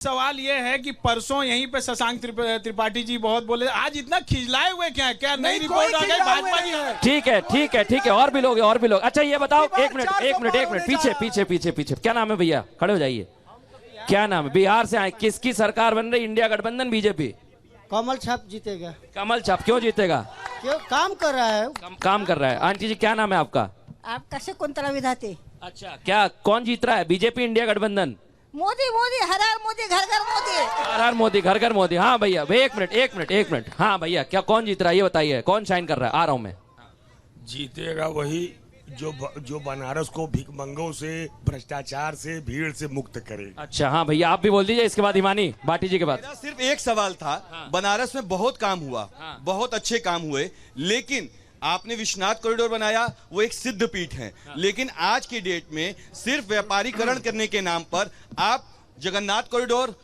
सवाल ये है कि परसों यहीं पे शशांक त्रिपाठी जी बहुत बोले, आज इतना खिजलाए हुए क्या नई रिपोर्ट आ गई भाजपा की? ठीक है और भी लोग अच्छा ये बताओ, एक मिनट पीछे क्या नाम है भैया, खड़े हो जाइए। क्या नाम है? बिहार से आए, किसकी सरकार बन रही? इंडिया गठबंधन बीजेपी? कमल छाप जीतेगा। कमल छाप क्यों जीतेगा? क्यों? काम कर रहा है। काम कर रहा है। आंटी जी क्या नाम है आपका? आपका शकुंतला विधाते। अच्छा, क्या कौन जीत रहा है, बीजेपी इंडिया गठबंधन? मोदी हर हर मोदी घर घर मोदी। हर मोदी घर घर मोदी। हाँ भैया एक मिनट हाँ भैया, क्या कौन जीत रहा है ये बताइए, कौन शाइन कर रहा है? आ रहा हूँ मैं। जीतेगा वही जो बनारस को भिखमंगों से, भ्रष्टाचार से, भीड़ से मुक्त करे। अच्छा हाँ भैया, आप भी बोल दीजिए, इसके बाद हिमानी भाटी जी के बाद। मेरा सिर्फ एक सवाल था। बनारस में बहुत काम हुआ, बहुत अच्छे काम हुए, लेकिन आपने विश्वनाथ कॉरिडोर बनाया, वो एक सिद्ध पीठ है, लेकिन आज की डेट में सिर्फ व्यापारीकरण करने के नाम पर आप जगन्नाथ कॉरिडोर,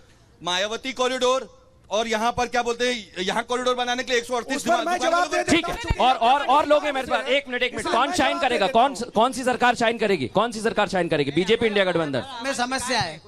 मायावती कॉरिडोर और यहाँ पर क्या बोलते हैं, यहाँ कॉरिडोर बनाने के लिए 138। ठीक है, और लोग हैं मेरे पास। एक मिनट कौन शाइन करेगा? कौन सी सरकार शाइन करेगी? बीजेपी इंडिया गठबंधन में समस्या है।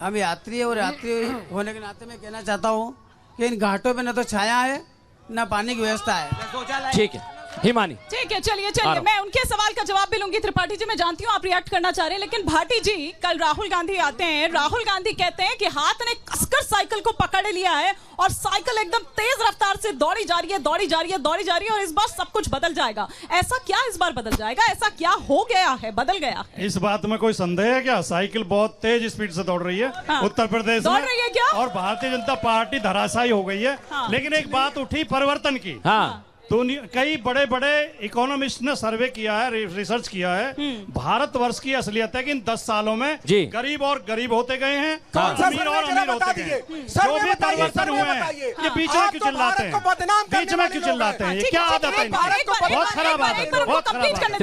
हम यात्री और यात्री होने के नाते मैं कहना चाहता हूँ कि इन घाटों पे न तो छाया है न पानी की व्यवस्था है। ठीक है हिमानी। ठीक है, चलिए मैं उनके सवाल का जवाब भी लूंगी। त्रिपाठी जी मैं जानती हूँ आप रिएक्ट करना चाह रहे हैं, लेकिन भाटी जी कल राहुल गांधी आते हैं, राहुल गांधी कहते हैं कि हाथ ने कसकर साइकिल को पकड़ लिया है और साइकिल एकदम तेज रफ्तार से दौड़ी जा रही है और इस बार सब कुछ बदल जाएगा। ऐसा क्या इस बार बदल जाएगा? ऐसा क्या हो गया है, बदल गया है? इस बात में कोई संदेह है क्या? साइकिल बहुत तेज स्पीड से दौड़ रही है। हाँ। उत्तर प्रदेश दौड़ में रही है क्या? और भारतीय जनता पार्टी धराशायी हो गई है। हाँ। लेकिन एक बात उठी परिवर्तन की। हाँ तो कई बड़े बड़े इकोनॉमिस्ट ने सर्वे किया है, रिसर्च किया है। भारतवर्ष की असलियत है कि इन 10 सालों में गरीब और गरीब होते गए हैं, अमीर और अमीर होते गए। जो भी परिवर्तन हुए हैं ये बीच में क्यों चिल्लाते हैं? ये क्या आदत है? बहुत खराब आदत है, बहुत खराब आदत।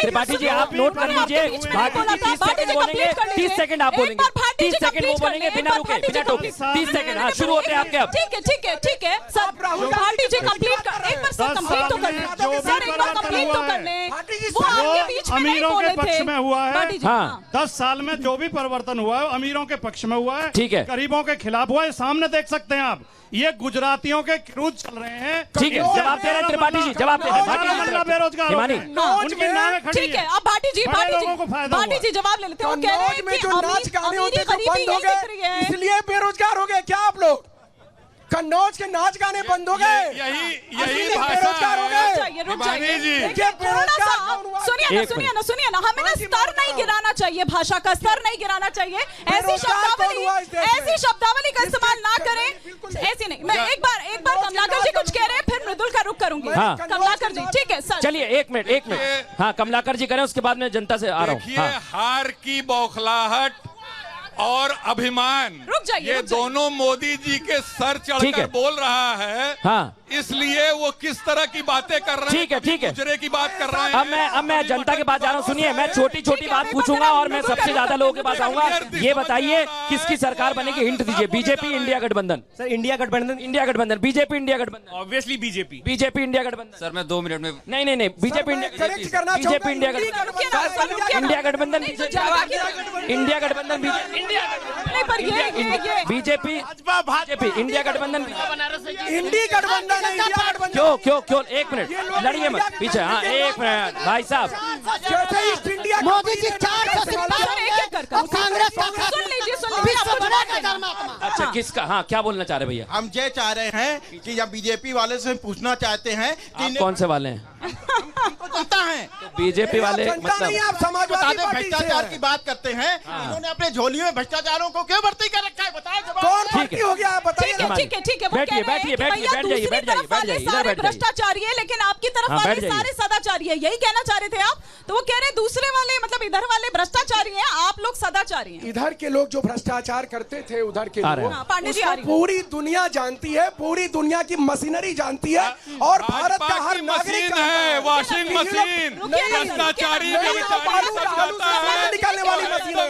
त्रिपाठी जी आप नोट कर लीजिए। भाटी जी 30 सेकंड बोलेंगे, 30 सेकंड आप बोलेंगे, 30 सेकंड वो बोलेंगे बिना रुके बिना टोके। 30 सेकंड हाँ शुरू होते हैं आपके अब। ठीक है सर, भाटी जी कंप्लीट कर, एक बार सर कंप्लीट तो कर ले। सर एक बार कंप्लीट तो कर ले। वो आपके बीच में नहीं अमीरों बोले के पक्ष थे। में हुआ है। हाँ 10 साल में जो भी परिवर्तन हुआ है अमीरों के पक्ष में हुआ है। ठीक है। गरीबों के खिलाफ हुआ है। सामने देख सकते हैं आप, ये गुजरातियों के क्रूज चल रहे हैं। ठीक है, जवाब दे रहे हैं त्रिपाठी जी, जवाब दे रहे हैं। बेरोजगार हिमानी। उनकी नावें खड़ी ठीक है, अब भाटी जी जवाब ले लेते हैं। वो कह रहे हैं कि नाच गाने होते अमीरी जो गरीबी बंद हो नहीं दिख रही गए, है, इसलिए बेरोजगार हो गए क्या आप लोग? कन्नौज के नाच गाने बंद हो गए, यही बेरोजगार हो गए। रुक जाइए। देखिए, बेरोजगार कौन हुआ? सुनिए ना, हमें ना स्तर नहीं गिराना चाहिए, भाषा का स्तर नहीं गिराना चाहिए। ऐसी शब्दावली का इस्तेमाल ना करें, ऐसी नहीं। मैं एक बार कमलाकर जी कुछ कह रहे हैं, फिर मृदुल का रुख करूंगी। हाँ। कमलाकर जी ठीक है सर, चलिए एक मिनट हाँ कमलाकर जी करें, उसके बाद में जनता से आ रहा हूँ। हाँ। हार की बौखलाहट और अभिमान, ये दोनों मोदी जी के सर चढ़कर बोल रहा है। हाँ। इसलिए वो किस तरह की बातें कर रहे हैं, ठीक है गुजरे की बात कर रहे हैं। अब मैं जनता के पास जा रहा हूँ। सुनिए, मैं छोटी बात पूछूंगा और मैं सबसे ज्यादा लोगों के पास आऊंगा। ये बताइए किसकी सरकार बनेगी, हिंट दीजिए। बीजेपी इंडिया गठबंधन? सर इंडिया गठबंधन। बीजेपी इंडिया गठबंधन? ऑब्वियसली बीजेपी इंडिया गठबंधन। सर मैं 2 मिनट में नहीं बीजेपी इंडिया गठबंधन बीजेपी इंडिया गठबंधन। क्यों एक मिनट लड़िए मत पीछे। हाँ एक मिनट भाई साहब। मोदी जी 400 कांग्रेस अच्छा किसका? हाँ क्या बोलना चाह रहे भैया? हम ये चाह रहे हैं कि जब बीजेपी वाले से पूछना चाहते हैं कि कौन से वाले हैं? पता है बीजेपी वाले मतलब आप समाजवादी पार्टी भ्रष्टाचार की बात करते हैं। इन्होंने अपने झोलियों में भ्रष्टाचारों को क्यों भर्ती कर रखा है? बताएं। कौन भर्ती हो गया बताइए। ठीक है बैठ जाइए। भ्रष्टाचारी है लेकिन आपकी तरफ वाले सारे सदाचारी है, यही कहना चाह रहे थे आप? तो वो कह रहे हैं दूसरे वाले मतलब इधर वाले भ्रष्टाचारी हैं, आप लोग सदाचारी हैं। इधर के लोग जो भ्रष्टाचार करते थे उधर के लोग, पांडे जी पूरी दुनिया जानती है, पूरी दुनिया की मशीनरी जानती है और भारत का हर नागरिक है वॉशिंग मशीन, भ्रष्टाचारी निकालने वाली मशीन है।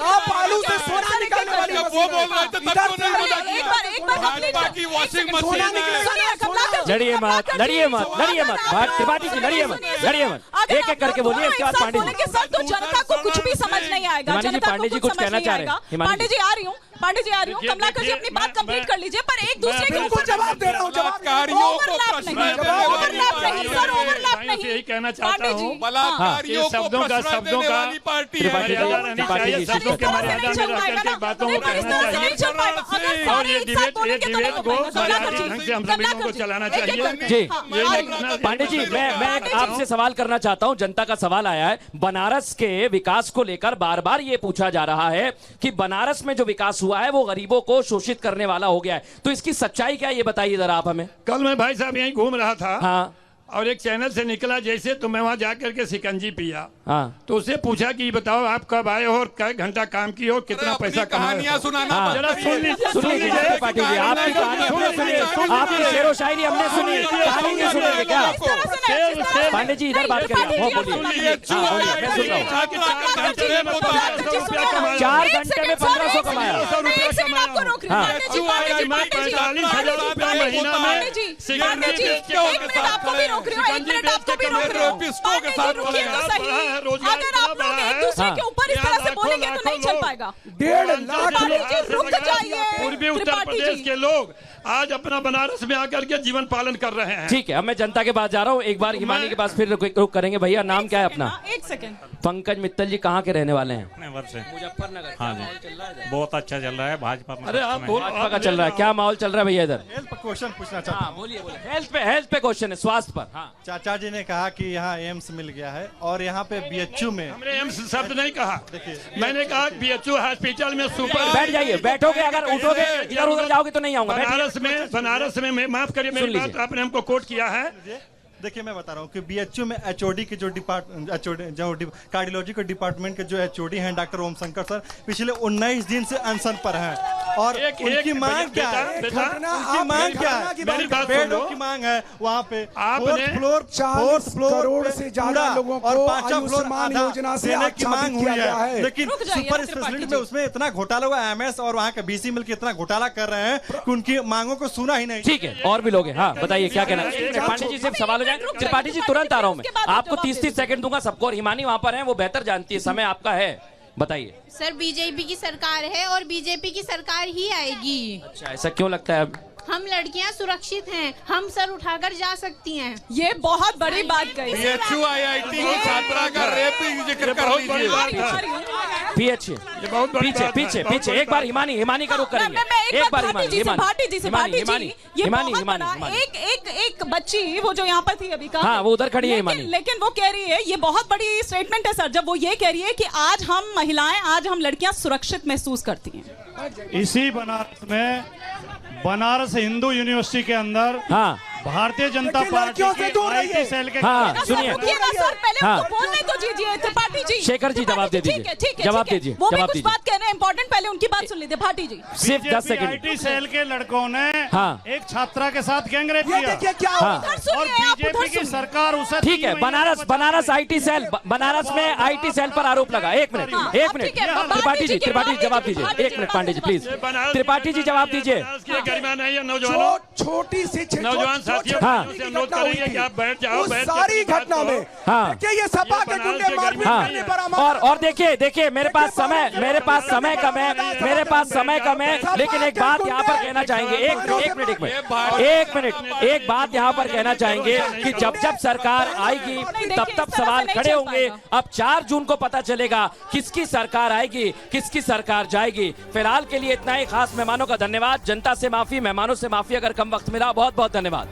आप आलू से सोना निकालने वाली वो बोल रहे थे भाजपा की वॉशिंग मशीन है। लड़िए मत त्रिपाठी जी, लड़िए मत एक करके बोलिए, उसके बाद पांडे जी। सर तो जनता को कुछ भी समझ नहीं आएगा, हिमानी जी, जनता पांडे को जी कुछ कुछ समझ कहना नहीं चाह रहे हैं। आएगा। हिमानी पांडे जी आ रही हूँ, पांडे जी आ रही हूँ। देखिए, कमलाकर जी अपनी बात कंप्लीट कर लीजिए, पर एक दूसरे के बिल्कुल जवाब दे रहा हूँ, जवाब ओवरलैप नहीं, ओवरलैप नहीं सर, ओवरलैप नहीं। यही कहना चाहता हूँ, बलात्कारियों को शब्दों का प्रश्रय शब्दों देने का वाली पार्टी है। त्रिपाठी जी, मर्यादा रहनी त्रिपाठी चाहिए, जी, शब्दों के मर्यादा में रह करके बातों को कहना चाहिए। और ये डिबेट को मर्यादित ढंग से हम सभी लोगों को चलाना चाहिए। जी पांडे जी, मैं एक आपसे सवाल करना चाहता हूं। जनता का सवाल आया है, बनारस के विकास को लेकर बार बार ये पूछा जा रहा है कि बनारस में जो विकास हुआ है वो गरीबों को शोषित करने वाला हो गया है, तो इसकी सच्चाई क्या है, ये बताइए जरा आप हमें। कल मैं भाई साहब यहीं घूम रहा था, हाँ और एक चैनल से निकला जैसे, तो मैं वहां जाकर के शिकंजी पिया। हाँ तो उससे पूछा कि बताओ आप कब आए हो और कै घंटा काम किए हो, कितना पैसा कमाए कहानियां हो। सुनाना हाँ। जरा सुन लीजिए, सुन लीजिए त्रिपाठी जी, आपकी कहानी हमने सुनी, आपकी शेरो शायरी हमने सुनी, कहानी नहीं सुनेंगे क्या? पांडे जी इधर बात करिए, वो बोलिए। हाँ बोलिए, मैं सुन रहा हूँ। 4 घंटे में 1500 कमाया। 45,000 रुपया महीना में सिगरेट रेपिस्टों के साथ अगर आप लोग एक दूसरे के ऊपर इस तरह से बोलेंगे तो नहीं चल पाएगा। 1.5 लाख रुक जाइए। पूर्वी उत्तर प्रदेश के लोग आज अपना बनारस में आकर के जीवन पालन कर रहे हैं। ठीक है, अब मैं जनता के पास जा रहा हूँ, एक बार हिमानी के पास फिर रुक करेंगे। भैया नाम क्या है अपना? एक सेकंड। पंकज मित्तल जी कहाँ के रहने वाले हैं? मुजफ्फरनगर। हाँ जी, बहुत अच्छा चल रहा है भाजपा में। अरे आप बोल, भाजपा का चल रहा है, क्या माहौल चल रहा है भैया इधर? क्वेश्चन पूछना चाहता हूँ। बोलिए बोलिए। हेल्थ पे क्वेश्चन है, स्वास्थ्य पर। हाँ चाचा जी ने कहा कि यहाँ एम्स मिल गया है और यहाँ पे बीएचयू में। हमने एम्स शब्द नहीं कहा, मैंने कहा बीएचयू हॉस्पिटल में सुपर। बैठ जाइए, बैठोगे, अगर उठोगे इधर उधर जाओगे तो नहीं आऊंगा। बनारस में माफ करिए मेरी बात, आपने हमको कोट किया है। देखिए मैं बता रहा हूँ कि बीएचयू में एचओडी के जो कार्डियोलॉजी के डिपार्टमेंट के जो एचओडी हैं डॉक्टर ओम शंकर सर, पिछले 19 दिन से अनशन पर हैं और उनकी मांग क्या है? उनकी मांग क्या है? बेडों की मांग है वहाँ पे। आपने 40 करोड़ से ज्यादा लोगों को और 5वां फ्लोर आयुष्मान योजना से देने की मांग हुई है, लेकिन रुक जाइए सुपर त्रिपाठी स्पेशलिटी जी। में उसमें इतना घोटाला हुआ, एमएस और वहाँ का बीसी मिल के इतना घोटाला कर रहे हैं कि उनकी मांगों को सुना ही नहीं। ठीक है, और भी लोग हैं। हाँ बताइए क्या कहना है? पांडे जी सिर्फ सवाल हो जाए। त्रिपाठी जी तुरंत आ रहा हूँ मैं, आपको 30-30 सेकंड दूंगा सबको, और हिमानी वहाँ पर है, वो बेहतर जानती है, समय आपका है, बताइए। सर बीजेपी की सरकार है और बीजेपी की सरकार ही आएगी। अच्छा, ऐसा क्यों लगता है? हम लड़कियां सुरक्षित हैं, हम सर उठाकर जा सकती हैं। ये बहुत बड़ी बात कही। बीएचयू आईआईटी की छात्रा का रेप जिक्र कर लीजिए। पीछे पीछे पीछे पीछे एक बार हिमानी का रुख करेंगे। एक बार भाटी जी से ये बहुत बड़ा एक बच्ची वो जो यहाँ पर थी अभी का, हाँ वो उधर खड़ी है हिमानी, लेकिन वो कह रही है, ये बहुत बड़ी स्टेटमेंट है सर, जब वो ये कह रही है कि आज हम महिलाएं, आज हम लड़कियां सुरक्षित महसूस करती हैं। इसी बनारस हिंदू यूनिवर्सिटी के अंदर हाँ भारतीय जनता पार्टी के आईटी सेल के हाँ सुनिए सर पहले हाँ। उनको बोलने तो दीजिए त्रिपाठी जी। शेखर जी जवाब दे दीजिए, जवाब दीजिए, वो भी जवाब कुछ दीजिए। बात कह रहे हैं इंपॉर्टेंट, पहले उनकी बात सुन लीजिए भाटी जी। सिर्फ 10 सेकंड। आईटी सेल के लड़कों ने हाँ। एक छात्रा के साथ गैंगरेप किया हाँ। और बीजेपी की सरकार उसे ठीक है, बनारस आईटी सेल, बनारस में आईटी सेल पर आरोप लगा। एक मिनट त्रिपाठी जी जवाब दीजिए, 1 मिनट पांडे जी प्लीज, त्रिपाठी जी जवाब दीजिए। गरिमा नहीं है नौजवानों, छोटी सी नौजवान साथियों से अनुरोध करेंगे कि आप बैठ जाओ, बैठ सारी घटना में हाँ ये सपा के गुंडे मारपीट करने पर और देखिए मेरे पास समय कम है, लेकिन एक बात यहाँ पर कहना चाहेंगे, एक बात यहाँ पर कहना चाहेंगे कि जब सरकार आएगी तब सवाल खड़े होंगे। अब 4 जून को पता चलेगा किसकी सरकार आएगी, किसकी सरकार जाएगी। फिलहाल के लिए इतना ही। खास मेहमानों का धन्यवाद, जनता से माफी, मेहमानों से माफी अगर कम वक्त मिला। बहुत बहुत धन्यवाद।